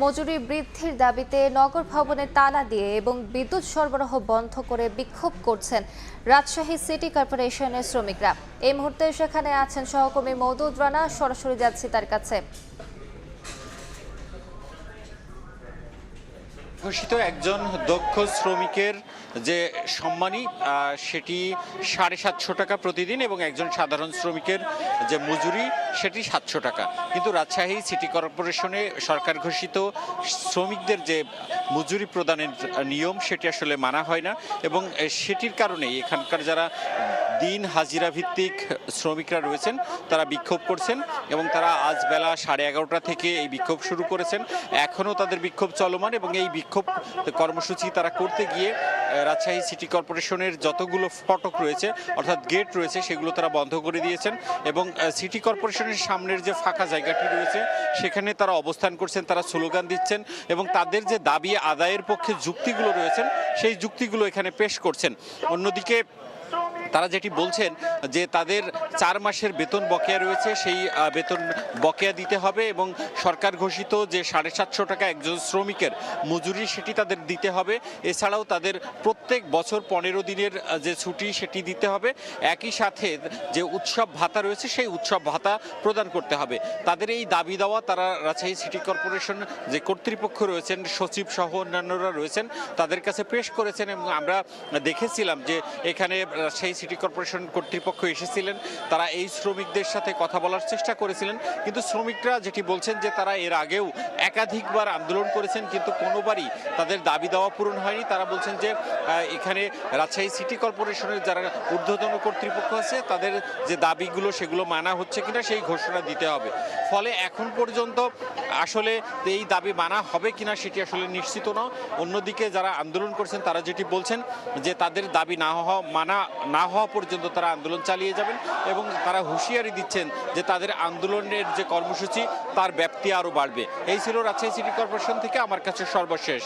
মজুরি বৃদ্ধির দাবিতে নগর ভবনে তালা দিয়ে এবং বিদ্যুৎ সরবরাহ বন্ধ করে বিক্ষোভ করছেন রাজশাহী সিটি কর্পোরেশনের শ্রমিকরা। এই মুহূর্তে সেখানে আছেন সহকর্মী মওদুদ রানা, সরাসরি যাচ্ছি তার কাছে। ঘোষিত একজন দক্ষ শ্রমিকের যে সম্মানী সেটি 750 টাকা প্রতিদিন এবং একজন সাধারণ শ্রমিকের যে মজুরি সেটি 700 টাকা। কিন্তু রাজশাহী সিটি কর্পোরেশনে সরকার ঘোষিত শ্রমিকদের যে মজুরি প্রদানের নিয়ম সেটি আসলে মানা হয় না এবং সেটির কারণেই এখানকার যারা দিন হাজিরা ভিত্তিক শ্রমিকরা রয়েছেন তারা বিক্ষোভ করছেন এবং তারা আজ বেলা 11:30 থেকে এই বিক্ষোভ শুরু করেছেন। এখনও তাদের বিক্ষোভ চলমান এবং এই বিক্ষোভ কর্মসূচি তারা করতে গিয়ে রাজশাহী সিটি কর্পোরেশনের যতগুলো ফটক রয়েছে অর্থাৎ গেট রয়েছে সেগুলো তারা বন্ধ করে দিয়েছেন এবং সিটি কর্পোরেশনের সামনের যে ফাঁকা জায়গাটি রয়েছে সেখানে তারা অবস্থান করছেন, তারা স্লোগান দিচ্ছেন এবং তাদের যে দাবি আদায়ের পক্ষে যুক্তিগুলো রয়েছেন সেই যুক্তিগুলো এখানে পেশ করছেন। অন্যদিকে তারা যেটি বলছেন যে তাদের 4 মাসের বেতন বকেয়া রয়েছে, সেই বেতন বকেয়া দিতে হবে এবং সরকার ঘোষিত যে 750 টাকা একজন শ্রমিকের মজুরি সেটি তাদের দিতে হবে। এছাড়াও তাদের প্রত্যেক বছর 15 দিনের যে ছুটি সেটি দিতে হবে। একই সাথে যে উৎসব ভাতা রয়েছে সেই উৎসব ভাতা প্রদান করতে হবে। তাদের এই দাবি দেওয়া তারা রাজশাহী সিটি কর্পোরেশন যে কর্তৃপক্ষ রয়েছেন, সচিব সহ অন্যান্যরা রয়েছেন, তাদের কাছে পেশ করেছেন এবং আমরা দেখেছিলাম যে এখানে রাজশাহী সিটি কর্পোরেশন কর্তৃপক্ষ এসেছিলেন, তারা এই শ্রমিকদের সাথে কথা বলার চেষ্টা করেছিলেন। কিন্তু শ্রমিকরা যেটি বলছেন যে তারা এর আগেও একাধিকবার আন্দোলন করেছেন কিন্তু কোনোবারই তাদের দাবি দেওয়া পূরণ হয়নি। তারা বলছেন যে এখানে রাজশাহী সিটি কর্পোরেশনের যারা ঊর্ধ্বতন কর্তৃপক্ষ আছে তাদের যে দাবিগুলো সেগুলো মানা হচ্ছে কিনা সেই ঘোষণা দিতে হবে। ফলে এখন পর্যন্ত আসলে এই দাবি মানা হবে কিনা সেটি আসলে নিশ্চিত না। অন্যদিকে যারা আন্দোলন করছেন তারা যেটি বলছেন যে তাদের দাবি মানা না হওয়া পর্যন্ত তারা আন্দোলন চালিয়ে যাবেন এবং তারা হুঁশিয়ারি দিচ্ছেন যে তাদের আন্দোলনের যে কর্মসূচি তার ব্যাপ্তি আরও বাড়বে। এই ছিল রাজশাহী সিটি কর্পোরেশন থেকে আমার কাছে সর্বশেষ।